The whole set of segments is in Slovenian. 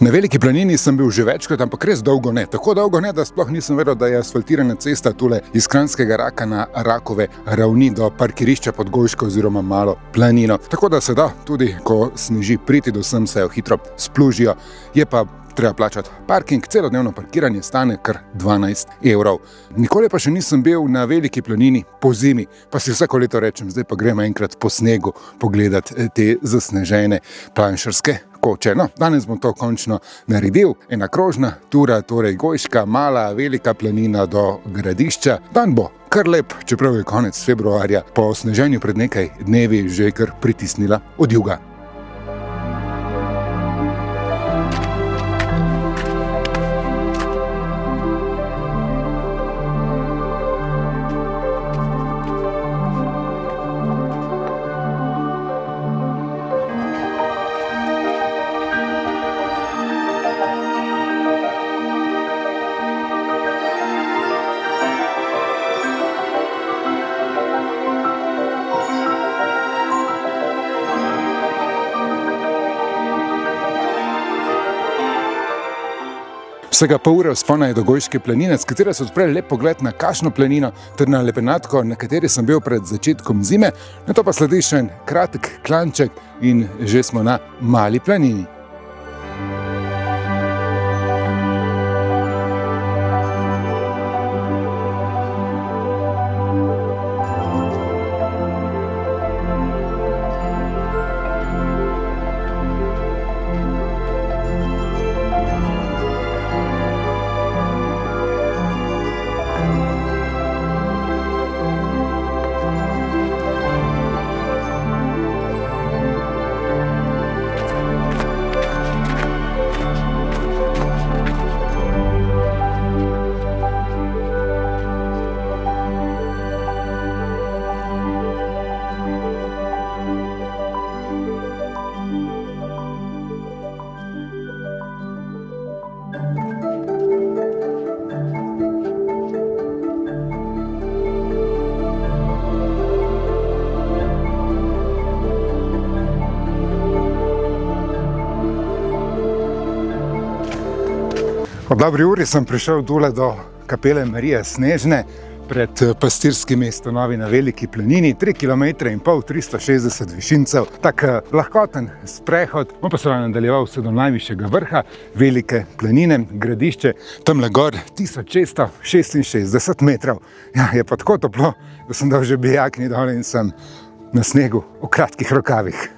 Na Veliki planini sem bil že večkrat, ampak res dolgo ne. Tako dolgo ne, da sploh nisem vedel, da je asfaltirana cesta tule iz Kranjskega Raka na Rakove ravni do parkirišča pod Gojško oziroma Malo planino. Tako da se da tudi, ko sneži, priti do sem, se jo hitro splužijo. Je pa treba plačati parking, celodnevno parkiranje stane kar 12 evrov. Nikoli pa še nisem bil na Veliki planini po zimi, pa si vsako leto rečem, zdaj pa gremo enkrat po snegu pogledati te zasnežene planšarske koče. No, danes bom to končno naredil. Ena krožna tura, torej Gojška, Mala, Velika planina do Gradišča. Dan bo kar lep, čeprav je konec februarja, po sneženju pred nekaj dnevi že kar pritisnila od juga. Vsega pol ure vzpona je do Gojške planine, s katere se odpre lep pogled na Kašno planino ter na lepenatko, na kateri sem bil pred začetkom zime. Nato pa sledi še en kratek klanček in že smo na Mali planini. Ob dobri uri sem prišel dole do kapele Marije Snežne pred pastirskimi stanovi na Veliki planini. 3,5 km, 360 višincev. Tak lahkoten sprehod. Bom pa se nadaljeval vse do najvišjega vrha Velike planine, Gradišče. Tamle gor 1666 metrov. Ja, je pa tako toplo, da sem dal že bijakni dole in sem na snegu v kratkih rokavih.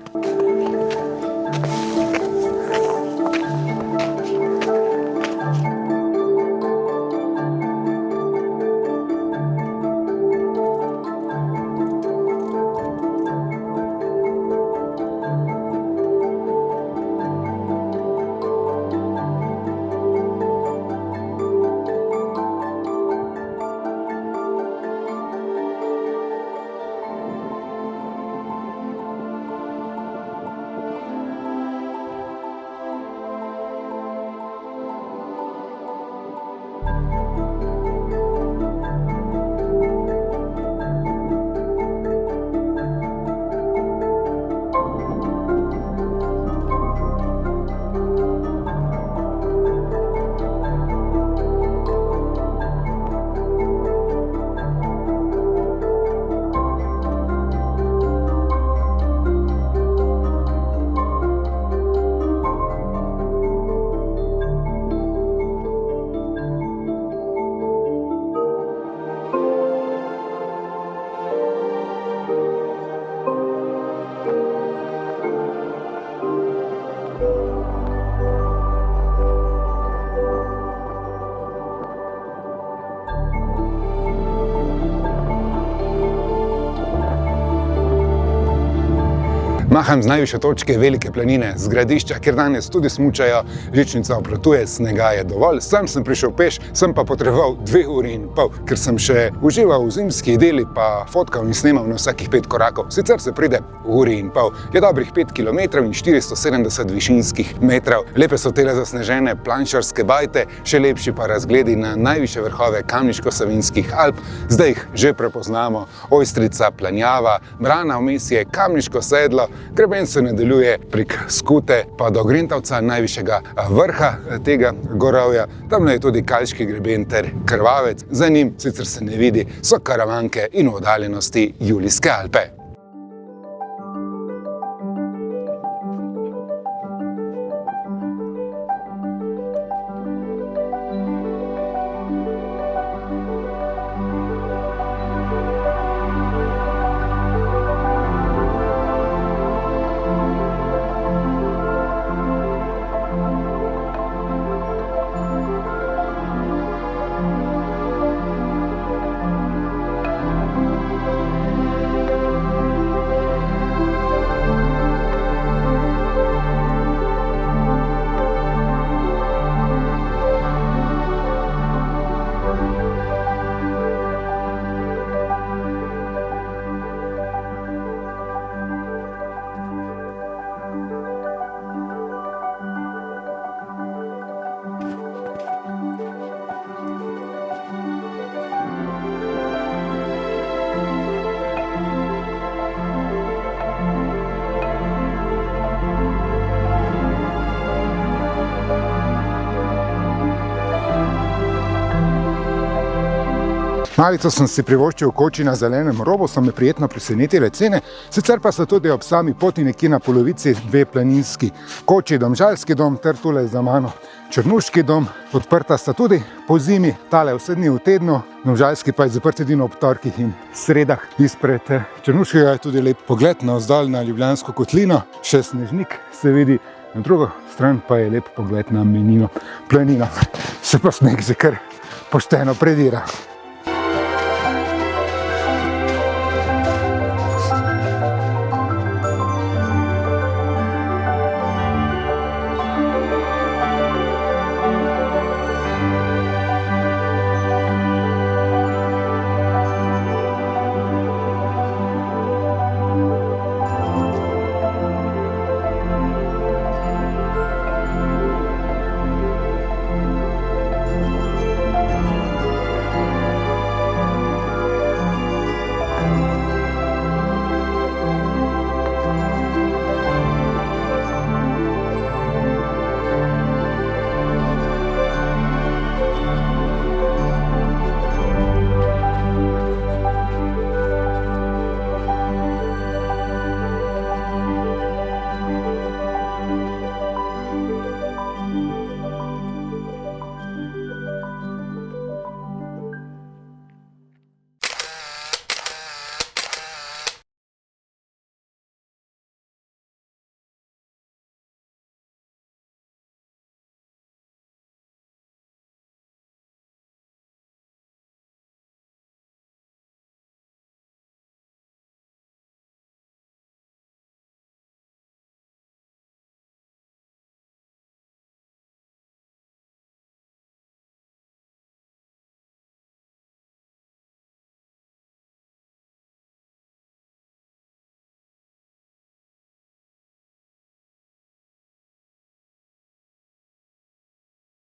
Maham z najvišje točke Velike planine, z Gradišča, kjer danes tudi smučajo, žičnica obratuje, snega je dovolj. Sam sem prišel peš, sem pa potreboval 2,5 ure, ker sem še užival v zimski idili, pa fotkal in snemal na vsakih 5 korakov. Sicer se pride 1,5 ure. Je dobrih 5 km in 470 višinskih metrov. Lepe so tele zasnežene planšarske bajte, še lepši pa razgledi na najvišje vrhove Kamniško-Savinjskih Alp. Zdaj jih že prepoznamo. Ojstrica, Planjava, Brana, vmes je Kamniško sedlo, Greben se nadaljuje prek Skute pa do Grentavca, najvišjega vrha tega gorovja. Tamle je tudi Kalški greben ter Krvavec, za njim sicer se ne vidi, so Karavanke in v oddaljenosti Julijske Alpe. Malico sem si privoščil v koči na zelenem robu, so me prijetno presenetile cene, sicer pa so tudi ob sami poti nekje na polovici dve planinski koči, Domžalski dom ter tule za mano Črnuški dom. Odprta sta tudi po zimi, tale vse dni v tednu, Domžalski pa je zaprt edino ob torkih in sredah. Izpred Črnuškega je tudi lep pogled navzdol na Ljubljansko kotlino, še Snežnik se vidi, na drugo stran pa je lep pogled na Menino planino. Se pa sneg že kar pošteno predira.